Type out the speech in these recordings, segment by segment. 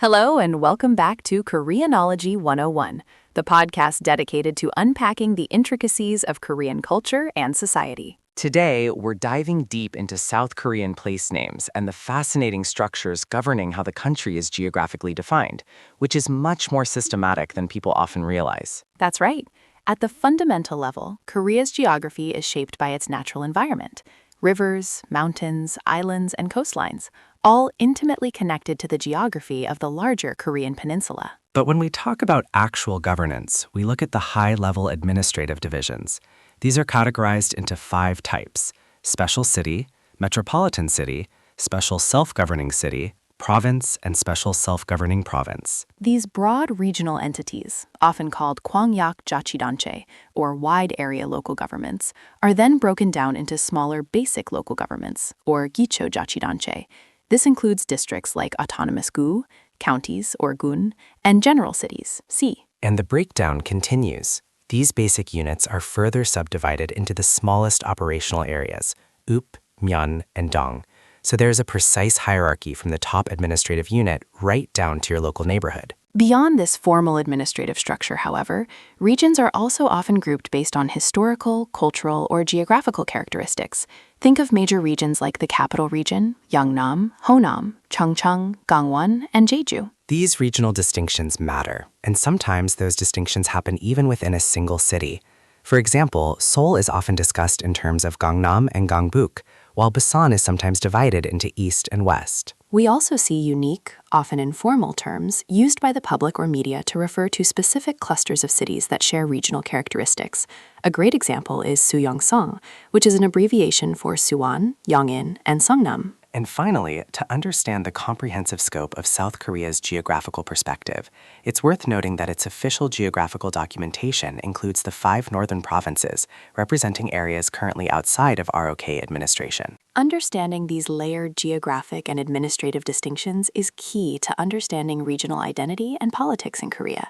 Hello and welcome back to Koreanology 101, the podcast dedicated to unpacking the intricacies of Korean culture and society. Today, we're diving deep into South Korean place names and the fascinating structures governing how the country is geographically defined, which is much more systematic than people often realize. That's right. At the fundamental level, Korea's geography is shaped by its natural environment. Rivers, mountains, islands, and coastlines, all intimately connected to the geography of the larger Korean peninsula. But when we talk about actual governance, we look at the high-level administrative divisions. These are categorized into 5 types: special city, metropolitan city, special self-governing city, province, and special self-governing province. These broad regional entities, often called 광역자치단체, or wide area local governments, are then broken down into smaller basic local governments, or 기초자치단체. This includes districts like autonomous gu, counties, or gun, and general cities, si. And the breakdown continues. These basic units are further subdivided into the smallest operational areas, up, myeon, and dong. So there is a precise hierarchy from the top administrative unit right down to your local neighborhood. Beyond this formal administrative structure, however, regions are also often grouped based on historical, cultural, or geographical characteristics. Think of major regions like the Capital Region, Yeongnam, Honam, Cheongcheong, Gangwon, and Jeju. These regional distinctions matter, and sometimes those distinctions happen even within a single city. For example, Seoul is often discussed in terms of Gangnam and Gangbuk, while Busan is sometimes divided into east and west. We also see unique, often informal terms used by the public or media to refer to specific clusters of cities that share regional characteristics. A great example is Suyong-song, which is an abbreviation for Suwon, Yongin, and Songnam. And finally, to understand the comprehensive scope of South Korea's geographical perspective, it's worth noting that its official geographical documentation includes the 5 northern provinces, representing areas currently outside of ROK administration. Understanding these layered geographic and administrative distinctions is key to understanding regional identity and politics in Korea.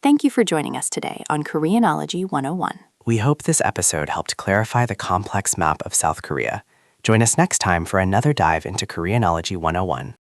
Thank you for joining us today on Koreanology 101. We hope this episode helped clarify the complex map of South Korea. Join us next time for another dive into Koreanology 101.